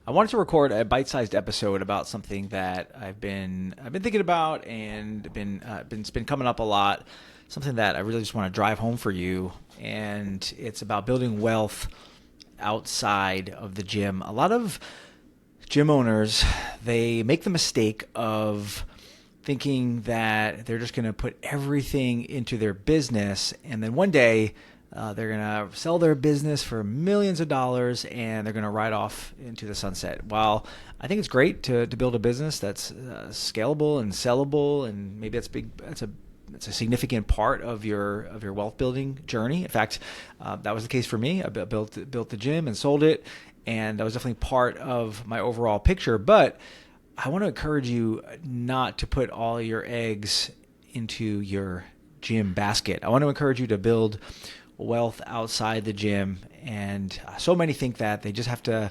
I wanted to record a bite-sized episode about something that I've been thinking about and it's been coming up a lot. Something that I really just want to drive home for you, and it's about building wealth outside of the gym. A lot of gym owners, they make the mistake of thinking that they're just going to put everything into their business, and then one day they're going to sell their business for millions of dollars and they're going to ride off into the sunset. While I think it's great to build a business that's scalable and sellable, and maybe that's a significant part of your wealth building journey. In fact, that was the case for me. I built the gym and sold it, and that was definitely part of my overall picture. But I want to encourage you not to put all your eggs into your gym basket. I want to encourage you to build wealth outside the gym. And so many think that they just have to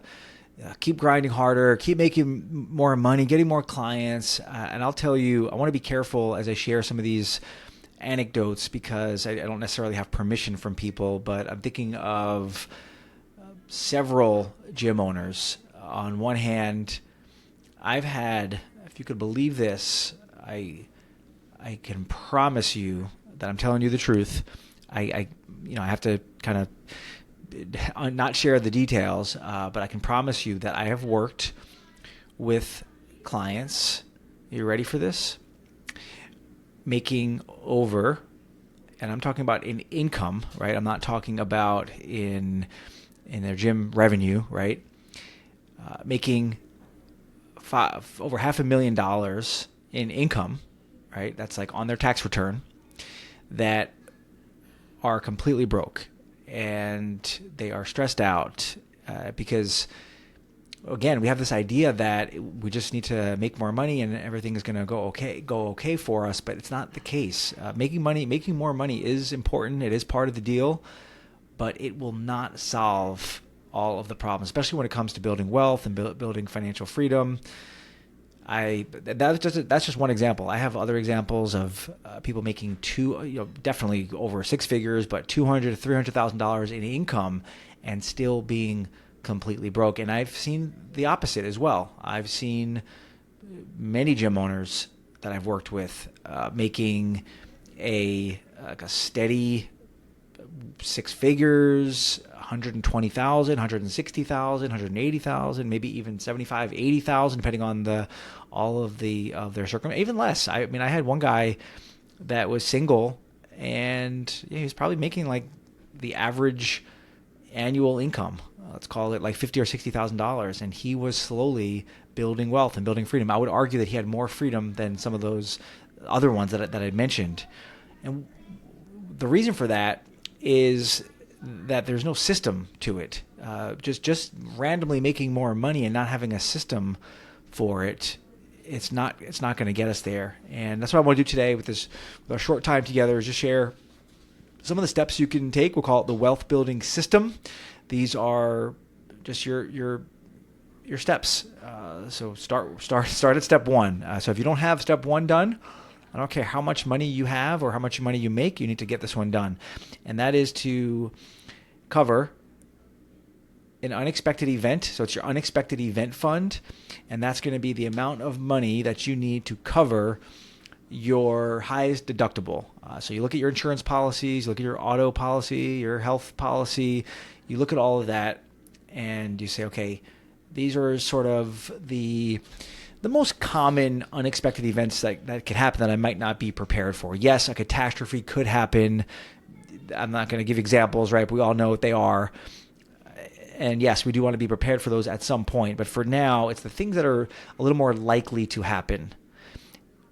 keep grinding harder, keep making more money, getting more clients. And I'll tell you, I want to be careful as I share some of these anecdotes, because I don't necessarily have permission from people, but I'm thinking of several gym owners. On one hand, I've had, if you could believe this, I can promise you that I'm telling you the truth. I have to kind of not share the details, but I can promise you that I have worked with clients. You ready for this? Making over, and I'm talking about in income, right? I'm not talking about in their gym revenue, right? Making over $500,000 in income, right? That's like on their tax return, that are completely broke, and they are stressed out because, again, we have this idea that we just need to make more money and everything is going to go okay for us, but it's not the case. Making more money is important. It is part of the deal, but it will not solve all of the problems, especially when it comes to building wealth and building financial freedom. That's just one example. I have other examples of people making definitely over six figures, but $200,000 to $300,000 in income and still being completely broke. And I've seen the opposite as well. I've seen many gym owners that I've worked with making a steady six figures, 120,000, 160,000, 180,000, maybe even 75, 80,000, depending on all of their circumstances, even less. I mean, I had one guy that was single, and he was probably making like the average annual income. Let's call it like $50,000 or $60,000, and he was slowly building wealth and building freedom. I would argue that he had more freedom than some of those other ones that I mentioned, and the reason for that is that there's no system to it. Just randomly making more money and not having a system for it, it's not going to get us there. And that's what I want to do today with our short time together, is just share some of the steps you can take. We'll call it the wealth building system. These are just your steps. So start at step one. So if you don't have step one done, I don't care how much money you have or how much money you make, you need to get this one done. And that is to cover an unexpected event. So it's your unexpected event fund. And that's going to be the amount of money that you need to cover your highest deductible. So you look at your insurance policies, you look at your auto policy, your health policy, you look at all of that and you say, okay, these are sort of the most common unexpected events that could happen that I might not be prepared for. Yes, a catastrophe could happen. I'm not going to give examples, right? But we all know what they are. And yes, we do want to be prepared for those at some point. But for now, it's the things that are a little more likely to happen.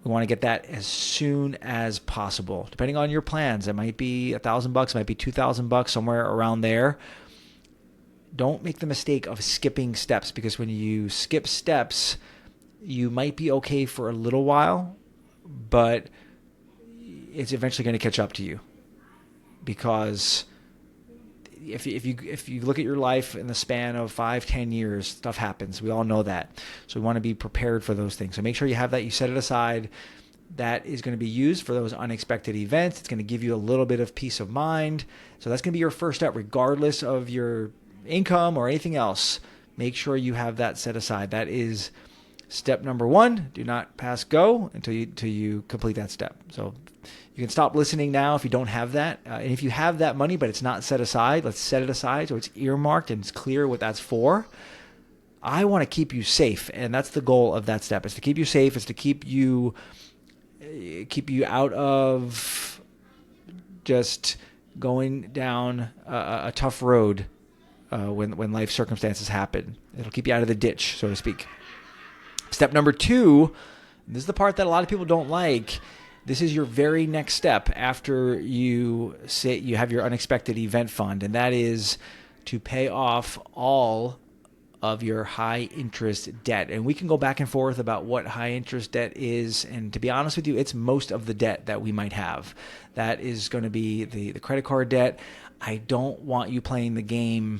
We want to get that as soon as possible. Depending on your plans, it might be $1,000, it might be $2,000, somewhere around there. Don't make the mistake of skipping steps, because when you skip steps, you might be okay for a little while, but it's eventually going to catch up to you. Because if you look at your life in the span of 5-10 years, stuff happens. We all know that. So we want to be prepared for those things. So make sure you have that. You set it aside. That is going to be used for those unexpected events. It's going to give you a little bit of peace of mind. So that's going to be your first step, regardless of your income or anything else. make sure you have that set aside. That is step number one. Do not pass go until you complete that step. So you can stop listening now if you don't have that. And if you have that money, but it's not set aside, let's set it aside so it's earmarked and it's clear what that's for. I want to keep you safe, and that's the goal of that step. Is to keep you safe. Is to keep you out of just going down a tough road when life circumstances happen. It'll keep you out of the ditch, so to speak. Step number two, this is the part that a lot of people don't like. This is your very next step after you say you have your unexpected event fund, and that is to pay off all of your high interest debt. And we can go back and forth about what high interest debt is. And to be honest with you, it's most of the debt that we might have. That is going to be the credit card debt. I don't want you playing the game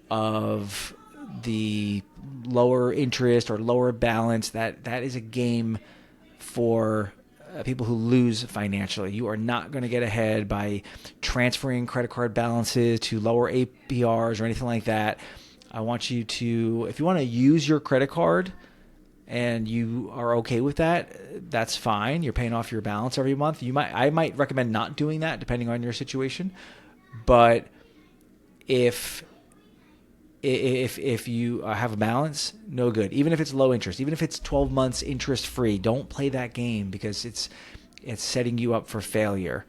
of the lower interest or lower balance. That is a game for people who lose financially. You are not going to get ahead by transferring credit card balances to lower APRs or anything like that. I want you to, if you want to use your credit card and you are okay with that, that's fine. You're paying off your balance every month. I might recommend not doing that depending on your situation. But if you have a balance, no good. Even if it's low interest, even if it's 12 months interest free, don't play that game because it's setting you up for failure.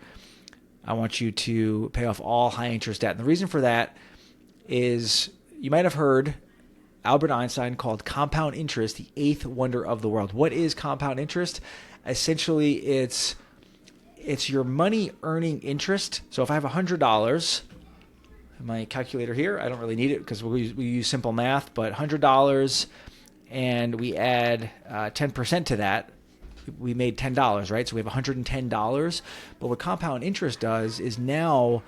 I want you to pay off all high interest debt. And the reason for that is, you might have heard Albert Einstein called compound interest the eighth wonder of the world. What is compound interest? Essentially, it's your money earning interest. So if I have $100, my calculator here, I don't really need it because we use simple math, but $100 and we add 10% to that, we made $10, right? So we have $110. But what compound interest does is now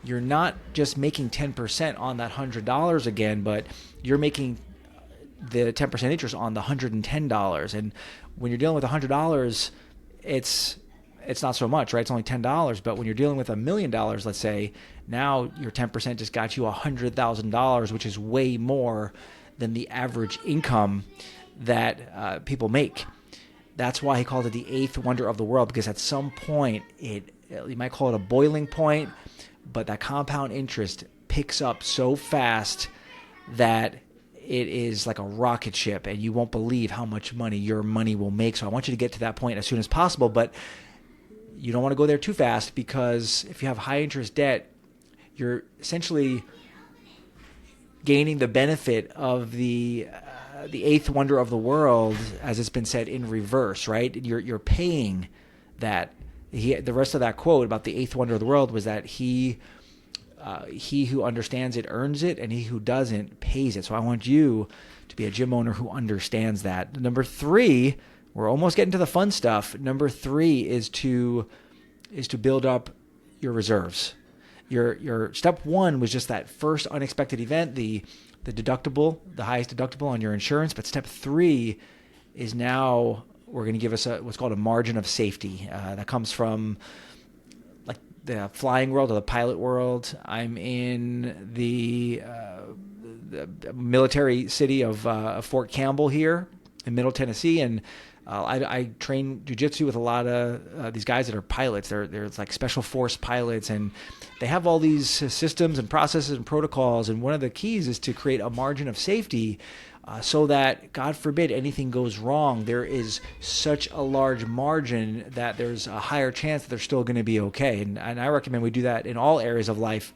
you're not just making 10% on that $100 again, but you're making the 10% interest on the $110. And when you're dealing with $100, it's not so much, right? It's only $10. But when you're dealing with $1 million, let's say, now your 10% just got you $100,000, which is way more than the average income that people make. That's why he called it the eighth wonder of the world, because at some point, you might call it a boiling point, but that compound interest picks up so fast that it is like a rocket ship, and you won't believe how much money your money will make. So I want you to get to that point as soon as possible, but you don't want to go there too fast, because if you have high interest debt, you're essentially gaining the benefit of the eighth wonder of the world, as it's been said, in reverse, right? You're paying that. The rest of that quote about the eighth wonder of the world was that he who understands it earns it, and he who doesn't pays it. So I want you to be a gym owner who understands that. Number three, we're almost getting to the fun stuff. Number three is to build up your reserves. Your step one was just that first unexpected event, the deductible, the highest deductible on your insurance. But step three is now we're going to give us what's called a margin of safety. That comes from like the flying world or the pilot world. I'm in the military city of Fort Campbell here in Middle Tennessee, and I train jiu-jitsu with a lot of these guys that are pilots. They're like special force pilots, and they have all these systems and processes and protocols. And one of the keys is to create a margin of safety so that, God forbid, anything goes wrong, there is such a large margin that there's a higher chance that they're still going to be okay. And I recommend we do that in all areas of life.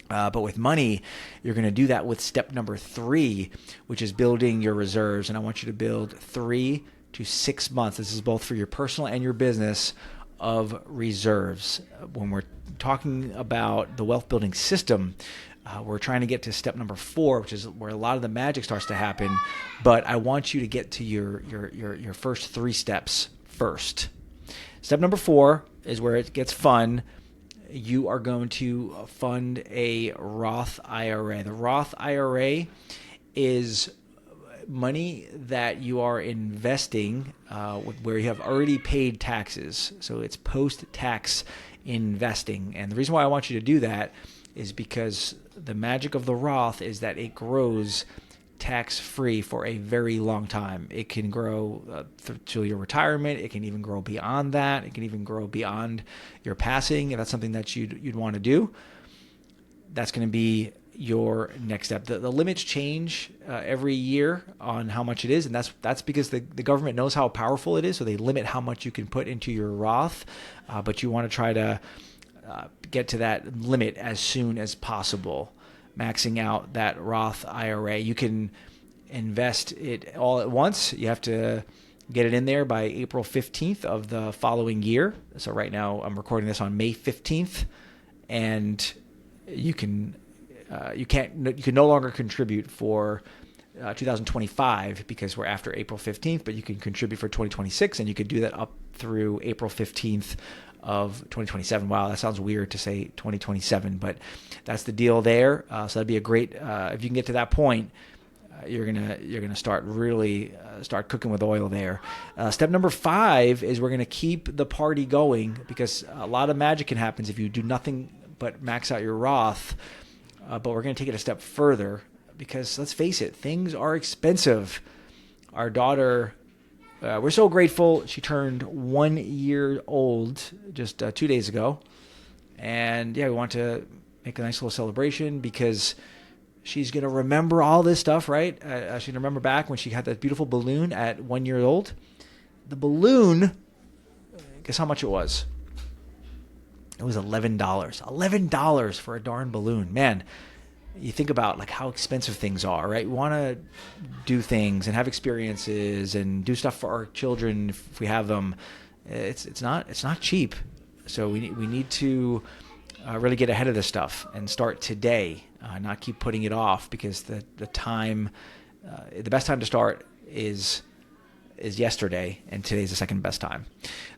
But with money, you're going to do that with step number three, which is building your reserves. And I want you to build 3 to 6 months. This is both for your personal and your business of reserves. When we're talking about the wealth building system, we're trying to get to step number 4, which is where a lot of the magic starts to happen. But I want you to get to your first 3 steps first. Step number 4 is where it gets fun. You are going to fund a Roth IRA. The Roth IRA is money that you are investing where you have already paid taxes. So it's post-tax investing. And the reason why I want you to do that is because the magic of the Roth is that it grows tax-free for a very long time. It can grow to your retirement. It can even grow beyond that. It can even grow beyond your passing. If that's something that you'd want to do, that's going to be your next step. The limits change every year on how much it is, and that's because the government knows how powerful it is, so they limit how much you can put into your Roth, but you want to try to get to that limit as soon as possible. Maxing out that Roth IRA. You can invest it all at once. You have to get it in there by April 15th of the following year. So right now I'm recording this on May 15th, and you can no longer contribute for 2025 because we're after April 15th, but you can contribute for 2026, and you could do that up through April 15th of 2027. Wow, that sounds weird to say 2027, but that's the deal there. So that'd be a great, if you can get to that point, you're gonna start really start cooking with oil there. Step number 5 is we're gonna keep the party going, because a lot of magic can happen if you do nothing but max out your Roth. But we're going to take it a step further, because let's face it, things are expensive. Our daughter, we're so grateful. She turned 1 year old just 2 days ago. And yeah, we want to make a nice little celebration, because she's going to remember all this stuff, right? She's going to remember back when she had that beautiful balloon at 1 year old. The balloon, guess how much it was? It was $11. $11 for a darn balloon. Man, you think about like how expensive things are, right? We want to do things and have experiences and do stuff for our children if we have them. It's not cheap. So we need to really get ahead of this stuff and start today, not keep putting it off, because the best time to start is yesterday, and today's the second best time.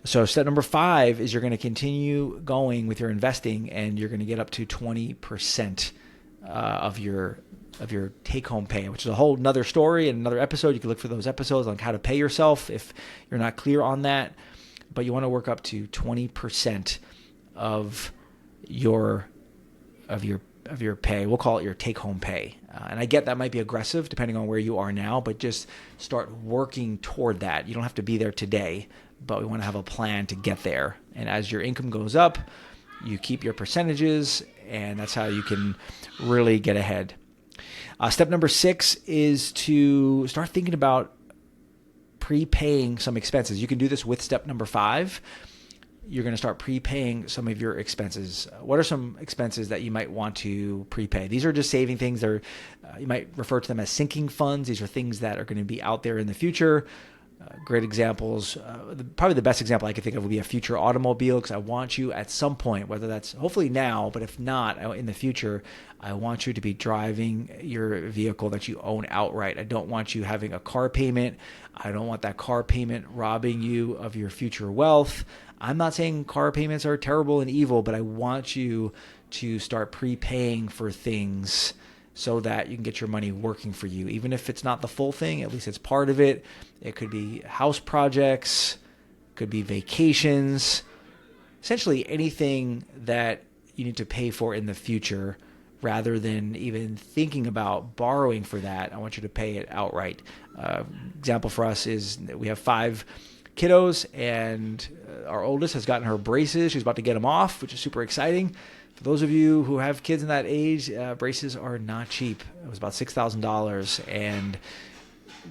So step number 5 is you're going to continue going with your investing, and you're going to get up to 20% of your take-home pay, which is a whole nother story and another episode. You can look for those episodes on how to pay yourself if you're not clear on that. But you want to work up to 20% of your pay. We'll call it your take-home pay. And I get that might be aggressive depending on where you are now, but just start working toward that. You don't have to be there today, but we want to have a plan to get there. And as your income goes up, you keep your percentages, and that's how you can really get ahead. Step number 6 is to start thinking about prepaying some expenses. You can do this with step number 5. You're going to start prepaying some of your expenses. What are some expenses that you might want to prepay? These are just saving things. You might refer to them as sinking funds. These are things that are going to be out there in the future. Great examples. Probably the best example I could think of would be a future automobile, because I want you at some point, whether that's hopefully now, but if not, in the future, I want you to be driving your vehicle that you own outright. I don't want you having a car payment. I don't want that car payment robbing you of your future wealth. I'm not saying car payments are terrible and evil, but I want you to start prepaying for things so that you can get your money working for you. Even if it's not the full thing, at least it's part of it. It could be house projects, could be vacations, essentially anything that you need to pay for in the future, rather than even thinking about borrowing for that. I want you to pay it outright. Example for us is we have 5 kiddos, and our oldest has gotten her braces. She's about to get them off, which is super exciting. For those of you who have kids in that age, braces are not cheap. It was about $6,000, and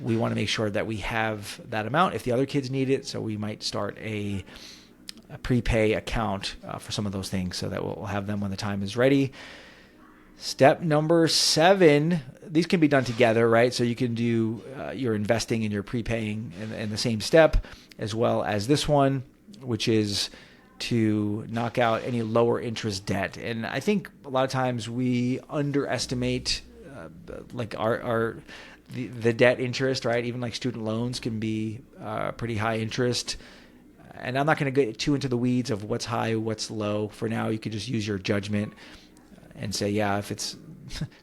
we want to make sure that we have that amount if the other kids need it. So we might start a prepay account for some of those things, so that we'll have them when the time is ready. Step number 7, these can be done together, right? So you can do your investing and your prepaying in the same step, as well as this one, which is to knock out any lower interest debt. And I think a lot of times we underestimate like the debt interest, right? Even like student loans can be pretty high interest. And I'm not going to get too into the weeds of what's high, what's low. For now, you could just use your judgment and say, yeah, if it's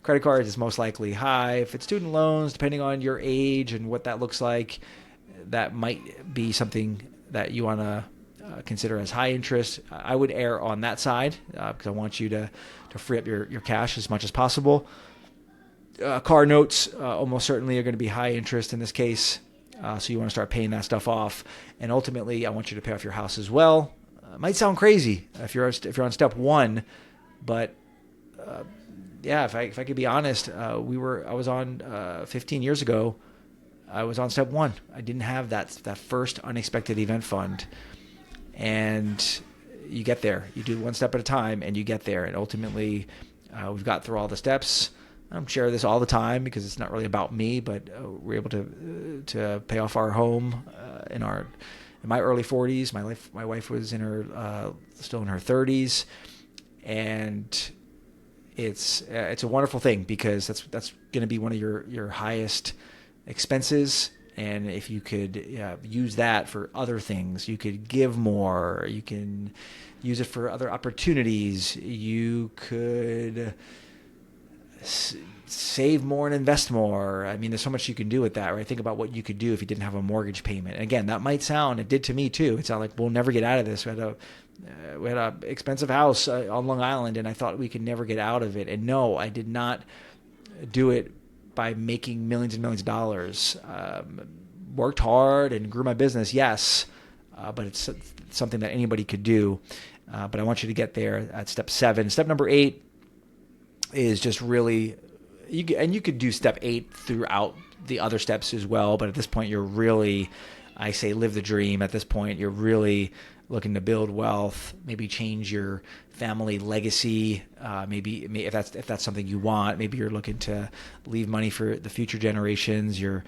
credit cards, it's most likely high. If it's student loans, depending on your age and what that looks like, that might be something that you want to consider as high interest. I would err on that side because I want you to free up your cash as much as possible. Car notes almost certainly are going to be high interest in this case. So you want to start paying that stuff off. And ultimately, I want you to pay off your house as well. It might sound crazy if you're on step one, but yeah, if I could be honest, I was on 15 years ago. I was on step one. I didn't have that first unexpected event fund, and you get there. You do one step at a time, and you get there. And ultimately, we've got through all the steps. I don't share this all the time because it's not really about me, but we're able to pay off our home in my early 40s. My wife was still in her 30s, and it's a wonderful thing because that's going to be one of your highest expenses. And if you could use that for other things, you could give more, you can use it for other opportunities, you could save more and invest more. I mean, there's so much you can do with that, right? Think about what you could do if you didn't have a mortgage payment. And again, that might sound, it did to me too. It sounded like we'll never get out of this. We had a expensive house on Long Island, and I thought we could never get out of it. And no, I did not do it by making millions and millions of dollars. Worked hard and grew my business, yes, but it's something that anybody could do. But I want you to get there at step 7. Step number 8 is just really, you could do step 8 throughout the other steps as well. But at this point, you're really, I say, live the dream. At this point, you're really looking to build wealth, maybe change your family legacy. Maybe if that's something you want, maybe you're looking to leave money for the future generations. You're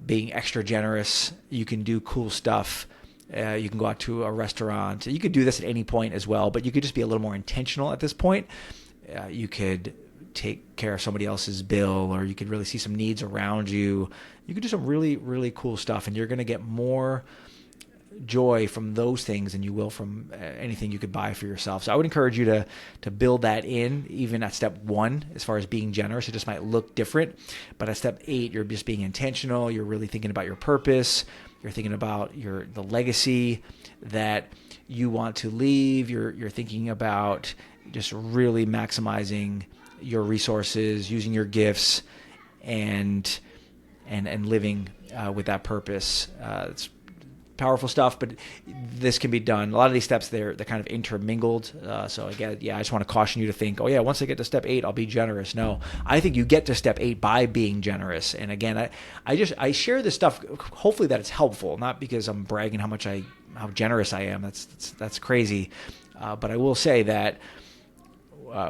being extra generous. You can do cool stuff. You can go out to a restaurant. You could do this at any point as well, but you could just be a little more intentional at this point. You could take care of somebody else's bill, or you could really see some needs around you. You could do some really, really cool stuff, and you're going to get more joy from those things than you will from anything you could buy for yourself. So I would encourage you to build that in, even at step 1, as far as being generous. It just might look different, but at step 8, you're just being intentional. You're really thinking about your purpose. You're thinking about the legacy that you want to leave. You're thinking about just really maximizing your resources, using your gifts, and living with that purpose. It's powerful stuff, but this can be done. A lot of these steps, they're kind of intermingled. So again, I just want to caution you to think, once I get to step 8, I'll be generous. No, I think you get to step 8 by being generous. And again, I share this stuff, hopefully that it's helpful, not because I'm bragging how generous I am. That's crazy. But I will say that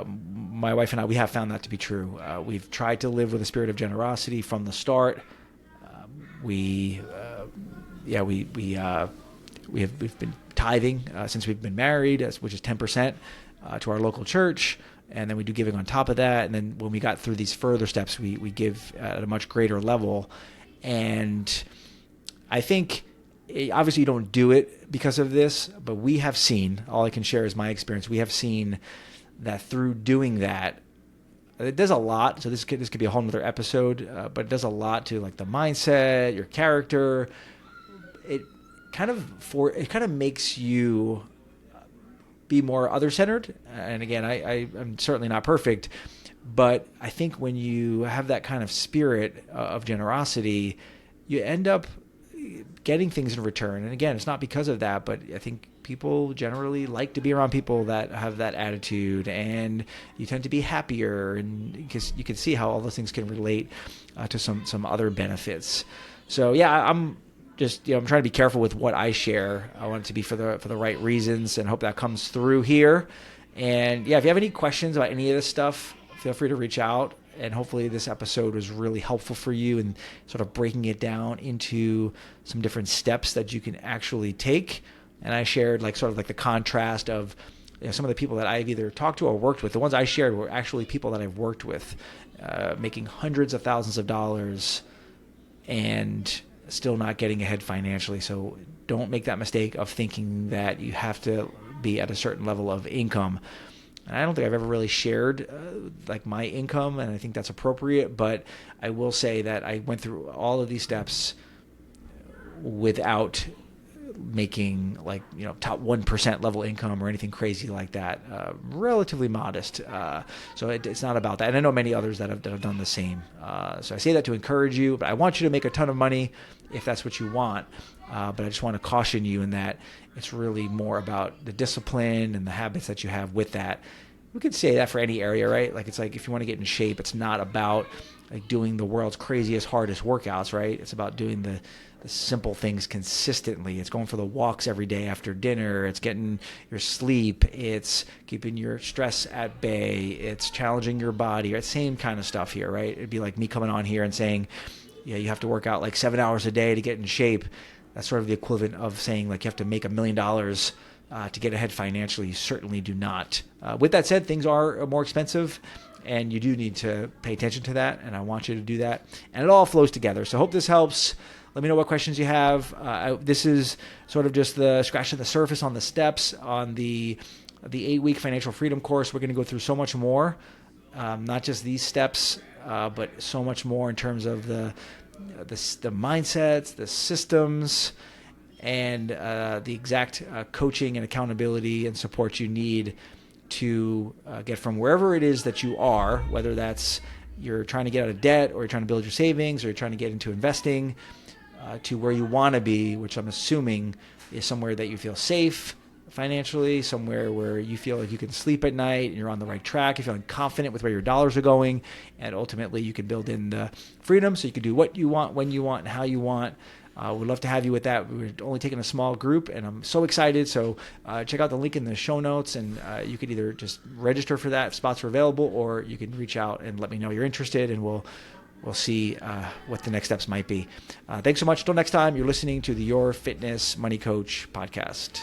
my wife and I, we have found that to be true. We've tried to live with a spirit of generosity from the start. We've been tithing since we've been married, which is 10% to our local church, and then we do giving on top of that. And then when we got through these further steps, we give at a much greater level. And I think obviously you don't do it because of this, but we have seen, all I can share is my experience. We have seen that through doing that, it does a lot. So this could be a whole nother episode, but it does a lot to like the mindset, your character. It kind of makes you be more other-centered. And again, I'm certainly not perfect, but I think when you have that kind of spirit of generosity, you end up getting things in return. And again, it's not because of that, but I think people generally like to be around people that have that attitude, and you tend to be happier, and because you can see how all those things can relate to some other benefits. So I'm just, I'm trying to be careful with what I share. I want it to be for the right reasons, and hope that comes through here. And if you have any questions about any of this stuff, feel free to reach out. And hopefully this episode was really helpful for you in sort of breaking it down into some different steps that you can actually take. And I shared sort of the contrast of some of the people that I've either talked to or worked with. The ones I shared were actually people that I've worked with, making hundreds of thousands of dollars and still not getting ahead financially. So don't make that mistake of thinking that you have to be at a certain level of income. And I don't think I've ever really shared my income, and I think that's appropriate. But I will say that I went through all of these steps without making like, top 1% level income or anything crazy like that. Relatively modest. So it's not about that. And I know many others that have done the same. So I say that to encourage you, but I want you to make a ton of money if that's what you want. But I just want to caution you in that it's really more about the discipline and the habits that you have with that. We could say that for any area, right? Like, it's like if you want to get in shape, it's not about like doing the world's craziest, hardest workouts, right? It's about doing the simple things consistently. It's going for the walks every day after dinner. It's getting your sleep. It's keeping your stress at bay. It's challenging your body. It's same kind of stuff here, right? It'd be like me coming on here and saying, yeah, you have to work out like 7 hours a day to get in shape. That's sort of the equivalent of saying like you have to make $1 million to get ahead financially. You certainly do not. With that said, things are more expensive, and you do need to pay attention to that, and I want you to do that. And it all flows together. So I hope this helps. Let me know what questions you have. This is sort of just the scratching the surface on the steps on the 8-week financial freedom course. We're going to go through so much more, not just these steps, but so much more in terms of the mindsets, the systems, and the exact coaching and accountability and support you need to get from wherever it is that you are, whether that's you're trying to get out of debt or you're trying to build your savings or you're trying to get into investing, to where you want to be, which I'm assuming is somewhere that you feel safe financially, somewhere where you feel like you can sleep at night and you're on the right track, you're feeling confident with where your dollars are going, and ultimately you can build in the freedom so you can do what you want, when you want, and how you want. We'd love to have you with that. We're only taking a small group, and I'm so excited. So check out the link in the show notes, and you could either just register for that if spots are available, or you can reach out and let me know you're interested, and we'll see what the next steps might be. Thanks so much. Until next time, you're listening to the Your Fitness Money Coach podcast.